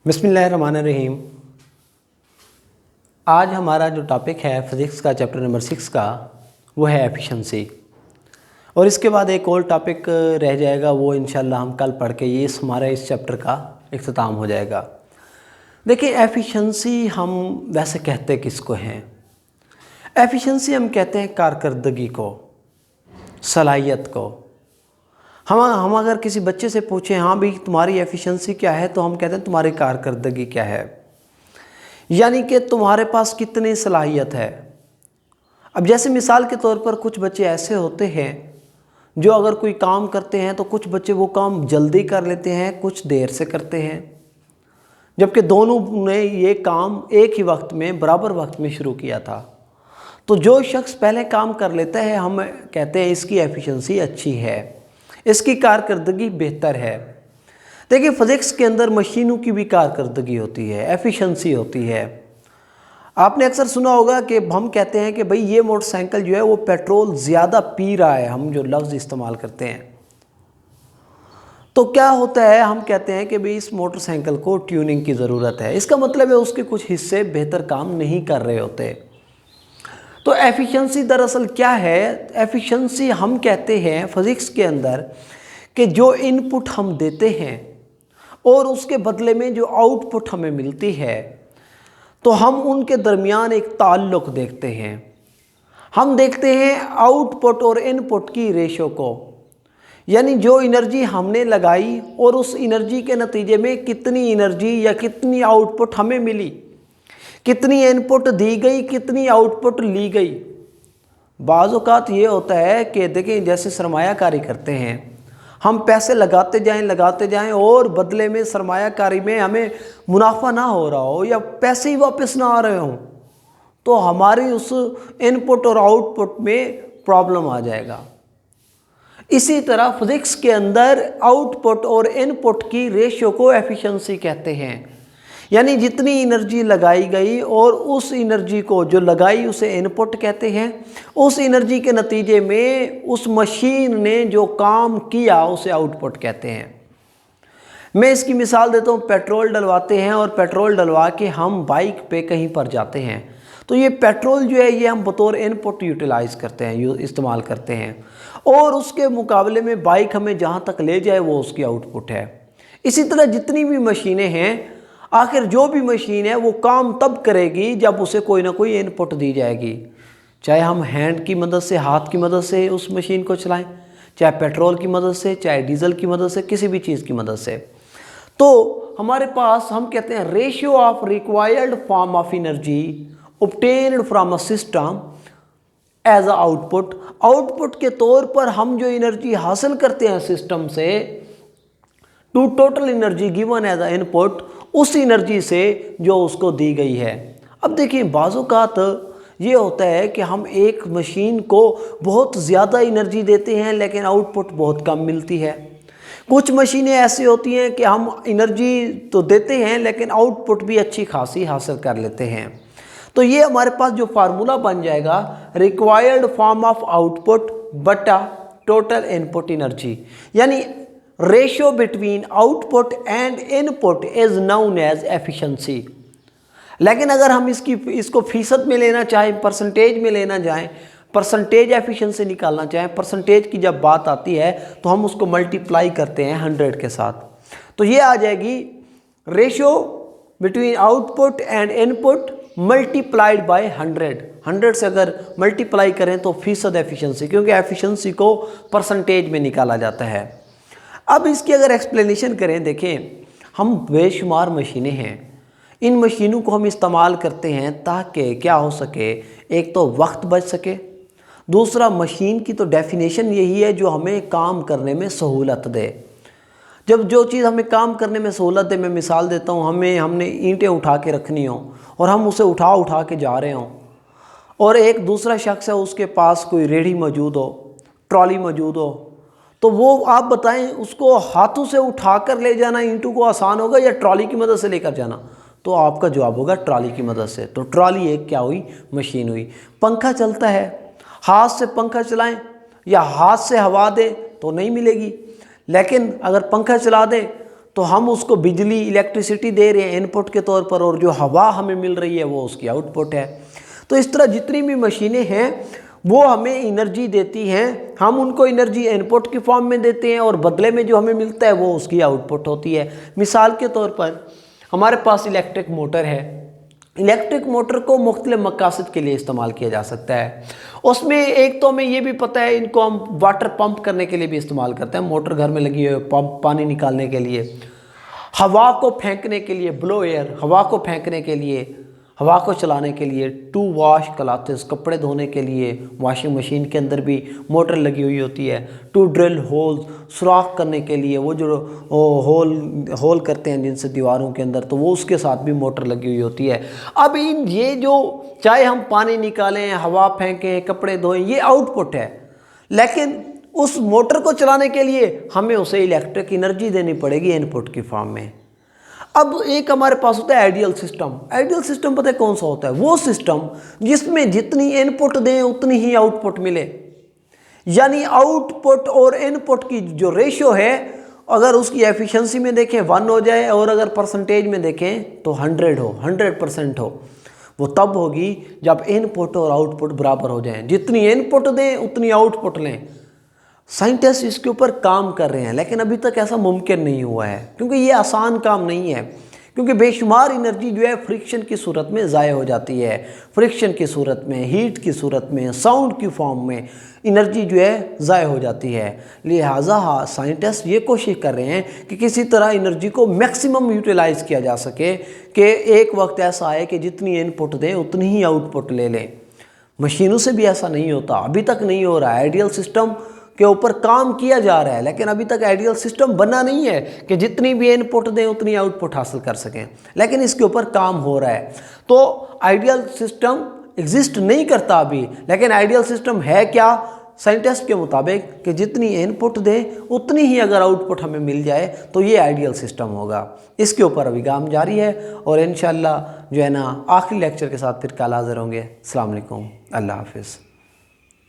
बिस्मिल्लाहिर्रहमानिर्रहीम। आज हमारा जो टॉपिक है फ़िज़िक्स का चैप्टर नंबर 6 का वो है एफिशिएंसी। और इसके बाद एक और टॉपिक रह जाएगा, वो इंशाल्लाह हम कल पढ़ के ये हमारा इस चैप्टर का इख्तिताम हो जाएगा। देखिए, एफिशिएंसी हम वैसे कहते किसको हैं? एफिशिएंसी हम कहते हैं कारकर्दगी को, सलाहियत को। हम अगर किसी बच्चे से पूछें हाँ भाई तुम्हारी एफिशिएंसी क्या है, तो हम कहते हैं तुम्हारी कारकर्दगी क्या है, यानी कि तुम्हारे पास कितनी सलाहियत है। अब जैसे मिसाल के तौर पर कुछ बच्चे ऐसे होते हैं जो अगर कोई काम करते हैं तो कुछ बच्चे वो काम जल्दी कर लेते हैं, कुछ देर से करते हैं, जबकि दोनों ने ये काम एक ही वक्त में बराबर वक्त में शुरू किया था। तो जो शख्स पहले काम कर लेता है हम कहते हैं इसकी एफिशिएंसी अच्छी है, इसकी कारकर्दगी बेहतर है। देखिए, फ़िज़िक्स के अंदर मशीनों की भी कारकर्दगी होती है, एफिशिएंसी होती है। आपने अक्सर सुना होगा कि हम कहते हैं कि भाई ये मोटरसाइकिल जो है वो पेट्रोल ज़्यादा पी रहा है, हम जो लफ्ज़ इस्तेमाल करते हैं। तो क्या होता है, हम कहते हैं कि भाई इस मोटरसाइकिल को ट्यूनिंग की ज़रूरत है। इसका मतलब है उसके कुछ हिस्से बेहतर काम नहीं कर रहे होते। तो एफिशिएंसी दरअसल क्या है? एफिशिएंसी हम कहते हैं फ़िज़िक्स के अंदर कि जो इनपुट हम देते हैं और उसके बदले में जो आउटपुट हमें मिलती है, तो हम उनके दरमियान एक ताल्लुक़ देखते हैं। हम देखते हैं आउटपुट और इनपुट की रेशो को, यानी जो एनर्जी हमने लगाई और उस एनर्जी के नतीजे में कितनी एनर्जी या कितनी आउटपुट हमें मिली, कितनी इनपुट दी गई, कितनी आउटपुट ली गई। बाज़ औक़ात ये होता है कि देखिए, जैसे सरमायाकारी करते हैं, हम पैसे लगाते जाएं और बदले में सरमायाकारी में हमें मुनाफा ना हो रहा हो या पैसे ही वापस ना आ रहे हों, तो हमारी उस इनपुट और आउटपुट में प्रॉब्लम आ जाएगा। इसी तरह फ़िज़िक्स के अंदर आउटपुट और इनपुट की रेशियो को एफिशिएंसी कहते हैं, यानी जितनी एनर्जी लगाई गई और उस एनर्जी को जो लगाई उसे इनपुट कहते हैं, उस एनर्जी के नतीजे में उस मशीन ने जो काम किया उसे आउटपुट कहते हैं। मैं इसकी मिसाल देता हूँ। पेट्रोल डलवाते हैं और पेट्रोल डलवा के हम बाइक पे कहीं पर जाते हैं, तो ये पेट्रोल जो है ये हम बतौर इनपुट यूटिलाइज़ करते हैं, इस्तेमाल करते हैं, और उसके मुकाबले में बाइक हमें जहाँ तक ले जाए वो उसकी आउटपुट है। इसी तरह जितनी भी मशीनें हैं, आखिर जो भी मशीन है वो काम तब करेगी जब उसे कोई ना कोई इनपुट दी जाएगी, चाहे हम हैंड की मदद से, हाथ की मदद से उस मशीन को चलाएं, चाहे पेट्रोल की मदद से, चाहे डीजल की मदद से, किसी भी चीज़ की मदद से। तो हमारे पास हम कहते हैं ratio of required form of energy obtained from a system as a output. Output के तौर पर हम जो एनर्जी हासिल करते हैं सिस्टम से, to total energy given as a input, उस एनर्जी से जो उसको दी गई है। अब देखिए, बाज़ औक़ात ये होता है कि हम एक मशीन को बहुत ज़्यादा एनर्जी देते हैं लेकिन आउटपुट बहुत कम मिलती है। कुछ मशीनें ऐसी होती हैं कि हम एनर्जी तो देते हैं लेकिन आउटपुट भी अच्छी खासी हासिल कर लेते हैं। तो ये हमारे पास जो फार्मूला बन जाएगा, रिक्वायर्ड फॉर्म ऑफ आउटपुट बटा टोटल इनपुट एनर्जी, यानी ratio between output and input is known as efficiency. लेकिन अगर हम इसको फीसद में लेना चाहें, परसेंटेज में लेना चाहें, परसेंटेज एफिशिएंसी निकालना चाहें, परसेंटेज की जब बात आती है तो हम उसको मल्टीप्लाई करते हैं 100 के साथ, तो ये आ जाएगी ratio between output and input multiplied by 100। 100 से अगर मल्टीप्लाई करें तो फीसद एफिशिएंसी, क्योंकि एफिशिएंसी को परसेंटेज में निकाला जाता है। अब इसकी अगर एक्सप्लेनेशन करें, देखें, हम बेशुमार मशीनें हैं, इन मशीनों को हम इस्तेमाल करते हैं ताकि क्या हो सके, एक तो वक्त बच सके, दूसरा मशीन की तो डेफिनेशन यही है जो हमें काम करने में सहूलत दे। जब जो चीज़ हमें काम करने में सहूलत दे, मैं मिसाल देता हूँ, हमने ईंटें उठा के रखनी हो और हम उसे उठा के जा रहे हों, और एक दूसरा शख्स है उसके पास कोई रेहड़ी मौजूद हो, ट्रॉली मौजूद हो, तो वो आप बताएं उसको हाथों से उठा कर ले जाना ईंटों को आसान होगा या ट्रॉली की मदद से लेकर जाना? तो आपका जवाब होगा ट्रॉली की मदद से। तो ट्रॉली एक क्या हुई? मशीन हुई। पंखा चलता है, हाथ से पंखा चलाएं या हाथ से हवा दें तो नहीं मिलेगी, लेकिन अगर पंखा चला दें तो हम उसको बिजली इलेक्ट्रिसिटी दे रहे हैं इनपुट के तौर पर, और जो हवा हमें मिल रही है वो उसकी आउटपुट है। तो इस तरह जितनी भी मशीनें हैं वो हमें एनर्जी देती हैं, हम उनको एनर्जी इनपुट की फॉर्म में देते हैं और बदले में जो हमें मिलता है वो उसकी आउटपुट होती है। मिसाल के तौर पर हमारे पास इलेक्ट्रिक मोटर है, इलेक्ट्रिक मोटर को मुख्तलिफ मकासद के लिए इस्तेमाल किया जा सकता है। उसमें एक तो हमें ये भी पता है इनको हम वाटर पंप करने के लिए भी इस्तेमाल करते हैं, मोटर घर में लगी हुई है पंप पानी निकालने के लिए, हवा को फेंकने के लिए ब्लो एयर, हवा को फेंकने के लिए, हवा को चलाने के लिए, टू वॉश क्लॉथ्स कपड़े धोने के लिए वॉशिंग मशीन के अंदर भी मोटर लगी हुई होती है, टू ड्रिल होल्स सुराख करने के लिए वो जो होल करते हैं जिनसे दीवारों के अंदर, तो वो उसके साथ भी मोटर लगी हुई होती है। अब इन ये जो चाहे हम पानी निकालें, हवा फेंकें, कपड़े धोएं, ये आउटपुट है, लेकिन उस मोटर को चलाने के लिए हमें उसे इलेक्ट्रिक एनर्जी देनी पड़ेगी इनपुट की फॉर्म में। अब एक हमारे पास होता है आइडियल सिस्टम। आइडियल सिस्टम पता है कौन सा होता है? वो सिस्टम जिसमें जितनी इनपुट दें उतनी ही आउटपुट मिले, यानी आउटपुट और इनपुट की जो रेशियो है अगर उसकी एफिशिएंसी में देखें 1 हो जाए और अगर परसेंटेज में देखें तो 100 हो, 100% हो, वो तब होगी जब इनपुट और आउटपुट बराबर हो जाएं। जितनी इनपुट दें उतनी आउटपुट लें। साइंटिस्ट इसके ऊपर काम कर रहे हैं, लेकिन अभी तक ऐसा मुमकिन नहीं हुआ है, क्योंकि ये आसान काम नहीं है, क्योंकि बेशुमार एनर्जी जो है फ्रिक्शन की सूरत में ज़ाया हो जाती है, फ्रिक्शन की सूरत में, हीट की सूरत में, साउंड की फॉर्म में एनर्जी जो है ज़ाया हो जाती है। लिहाजा साइंटिस्ट ये कोशिश कर रहे हैं कि किसी तरह एनर्जी को मैक्सिमम यूटिलाइज़ किया जा सके, कि एक वक्त ऐसा आए कि जितनी इनपुट दें उतनी ही आउटपुट ले लें। मशीनों से भी ऐसा नहीं होता, अभी तक नहीं हो रहा है। आइडियल सिस्टम के ऊपर काम किया जा रहा है, लेकिन अभी तक आइडियल सिस्टम बना नहीं है कि जितनी भी इनपुट दें उतनी आउटपुट हासिल कर सकें, लेकिन इसके ऊपर काम हो रहा है। तो आइडियल सिस्टम एग्जिस्ट नहीं करता अभी, लेकिन आइडियल सिस्टम है क्या? साइंटिस्ट के मुताबिक कि जितनी इनपुट दें उतनी ही अगर आउटपुट हमें मिल जाए तो ये आइडियल सिस्टम होगा। इसके ऊपर अभी काम जारी है और इंशाल्लाह जो है ना आखिरी लेक्चर के साथ फिर कल हाज़िर होंगे। अस्सलाम वालेकुम, अल्लाह हाफिज़।